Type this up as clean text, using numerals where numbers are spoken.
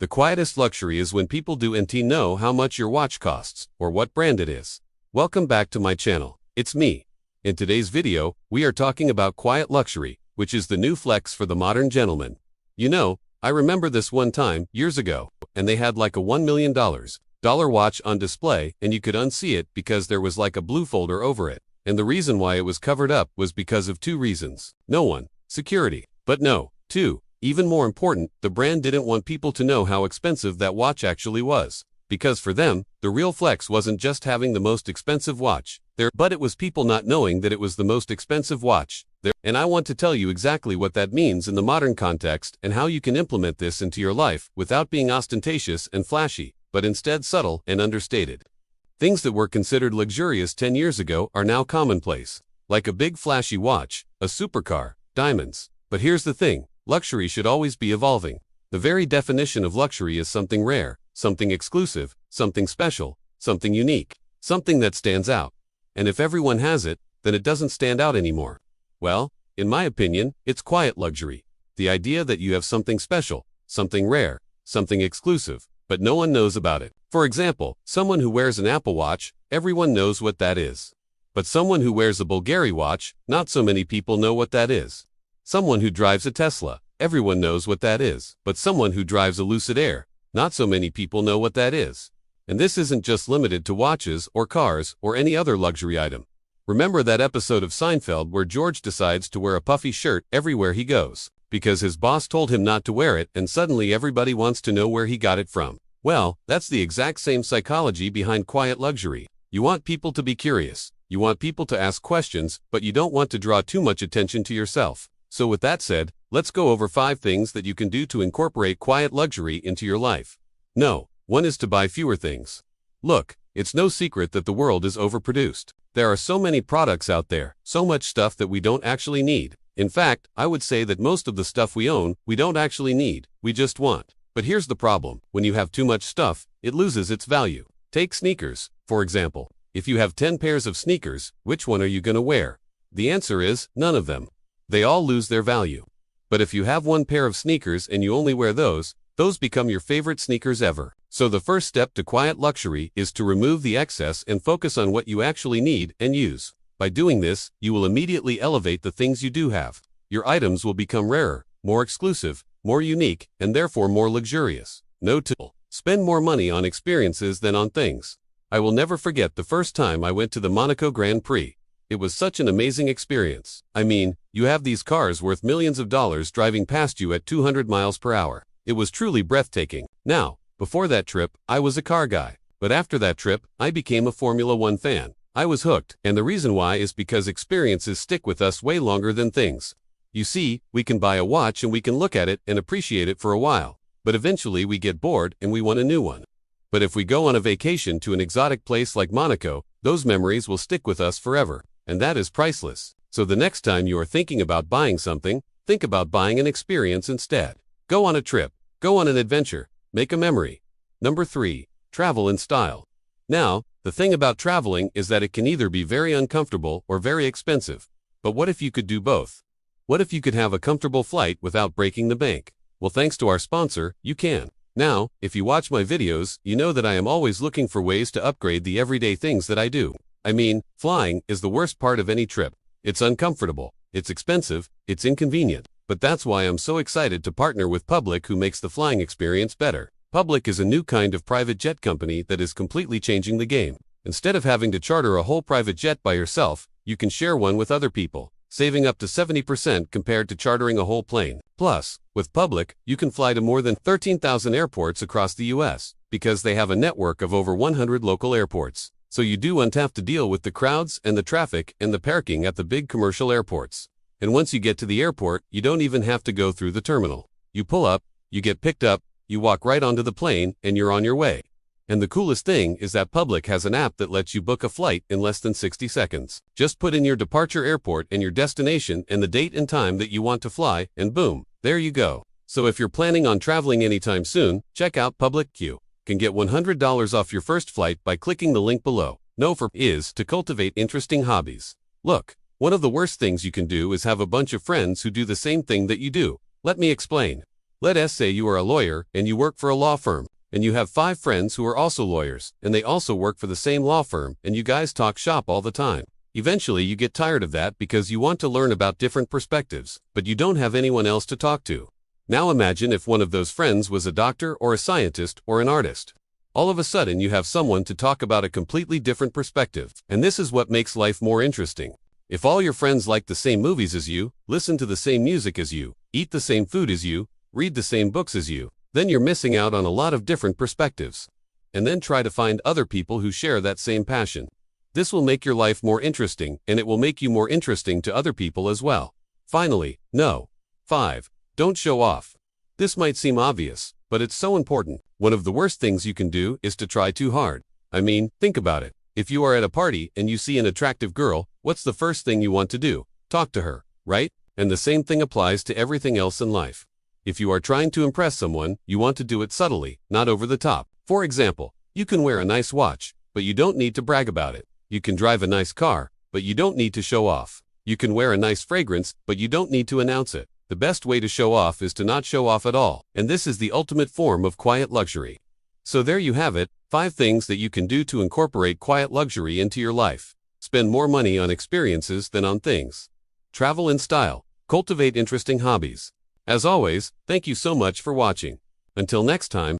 The quietest luxury is when people don't know how much your watch costs or what brand it is. Welcome back to my channel. It's me. In today's video, we are talking about quiet luxury, which is the new flex for the modern gentleman. You know, I remember this one time, years ago, and they had like a $1 million watch on display, and you could unsee it because there was like a blue folder over it. And the reason why it was covered up was because of two reasons. No one, security. But no, two, even more important, the brand didn't want people to know how expensive that watch actually was. Because for them, the real flex wasn't just having the most expensive watch there, but it was people not knowing that it was the most expensive watch there. And I want to tell you exactly what that means in the modern context and how you can implement this into your life without being ostentatious and flashy, but instead subtle and understated. Things that were considered luxurious 10 years ago are now commonplace, like a big flashy watch, a supercar, diamonds. But here's the thing, luxury should always be evolving. The very definition of luxury is something rare, something exclusive, something special, something unique, something that stands out. And if everyone has it, then it doesn't stand out anymore. Well, in my opinion, it's quiet luxury. The idea that you have something special, something rare, something exclusive, but no one knows about it. For example, someone who wears an Apple Watch, everyone knows what that is. But someone who wears a Bulgari watch, not so many people know what that is. Someone who drives a Tesla, everyone knows what that is. But someone who drives a Lucid Air, not so many people know what that is. And this isn't just limited to watches or cars or any other luxury item. Remember that episode of Seinfeld where George decides to wear a puffy shirt everywhere he goes, because his boss told him not to wear it and suddenly everybody wants to know where he got it from. Well, that's the exact same psychology behind quiet luxury. You want people to be curious, you want people to ask questions, but you don't want to draw too much attention to yourself. So with that said, let's go over 5 things that you can do to incorporate quiet luxury into your life. No, one is to buy fewer things. Look, it's no secret that the world is overproduced. There are so many products out there, so much stuff that we don't actually need. In fact, I would say that most of the stuff we own, we don't actually need, we just want. But here's the problem, when you have too much stuff, it loses its value. Take sneakers, for example. If you have 10 pairs of sneakers, which one are you gonna wear? The answer is, none of them. They all lose their value. But if you have one pair of sneakers and you only wear those become your favorite sneakers ever. So the first step to quiet luxury is to remove the excess and focus on what you actually need and use. By doing this, you will immediately elevate the things you do have. Your items will become rarer, more exclusive, more unique, and therefore more luxurious. Note 2. Spend more money on experiences than on things. I will never forget the first time I went to the Monaco Grand Prix. It was such an amazing experience. I mean, you have these cars worth millions of dollars driving past you at 200 miles per hour. It was truly breathtaking. Now, before that trip, I was a car guy. But after that trip, I became a Formula One fan. I was hooked, and the reason why is because experiences stick with us way longer than things. You see, we can buy a watch and we can look at it and appreciate it for a while. But eventually we get bored and we want a new one. But if we go on a vacation to an exotic place like Monaco, those memories will stick with us forever. And that is priceless. So the next time you are thinking about buying something, think about buying an experience instead. Go on a trip. Go on an adventure. Make a memory. Number 3. Travel in style. Now, the thing about traveling is that it can either be very uncomfortable or very expensive. But what if you could do both? What if you could have a comfortable flight without breaking the bank? Well, thanks to our sponsor, you can. Now, if you watch my videos, you know that I am always looking for ways to upgrade the everyday things that I do. I mean, flying is the worst part of any trip. It's uncomfortable, it's expensive, it's inconvenient. But that's why I'm so excited to partner with Public, who makes the flying experience better. Public is a new kind of private jet company that is completely changing the game. Instead of having to charter a whole private jet by yourself, you can share one with other people, saving up to 70% compared to chartering a whole plane. Plus, with Public, you can fly to more than 13,000 airports across the US, because they have a network of over 100 local airports. So you don't have to deal with the crowds and the traffic and the parking at the big commercial airports. And once you get to the airport, you don't even have to go through the terminal. You pull up, you get picked up, you walk right onto the plane, and you're on your way. And the coolest thing is that Public has an app that lets you book a flight in less than 60 seconds. Just put in your departure airport and your destination and the date and time that you want to fly, and boom, there you go. So if you're planning on traveling anytime soon, check out Public. You can get $100 off your first flight by clicking the link below. No for is to cultivate interesting hobbies. Look, one of the worst things you can do is have a bunch of friends who do the same thing that you do. Let me explain. Let's say you are a lawyer and you work for a law firm, and you have 5 friends who are also lawyers, and they also work for the same law firm, and you guys talk shop all the time. Eventually you get tired of that because you want to learn about different perspectives, but you don't have anyone else to talk to. Now imagine if one of those friends was a doctor or a scientist or an artist. All of a sudden you have someone to talk about a completely different perspective, and this is what makes life more interesting. If all your friends like the same movies as you, listen to the same music as you, eat the same food as you, read the same books as you, then you're missing out on a lot of different perspectives. And then try to find other people who share that same passion. This will make your life more interesting, and it will make you more interesting to other people as well. Finally, no. 5. Don't show off. This might seem obvious, but it's so important. One of the worst things you can do is to try too hard. I mean, think about it. If you are at a party and you see an attractive girl, what's the first thing you want to do? Talk to her, right? And the same thing applies to everything else in life. If you are trying to impress someone, you want to do it subtly, not over the top. For example, you can wear a nice watch, but you don't need to brag about it. You can drive a nice car, but you don't need to show off. You can wear a nice fragrance, but you don't need to announce it. The best way to show off is to not show off at all, and this is the ultimate form of quiet luxury. So there you have it, 5 things that you can do to incorporate quiet luxury into your life. Spend more money on experiences than on things. Travel in style. Cultivate interesting hobbies. As always, thank you so much for watching. Until next time.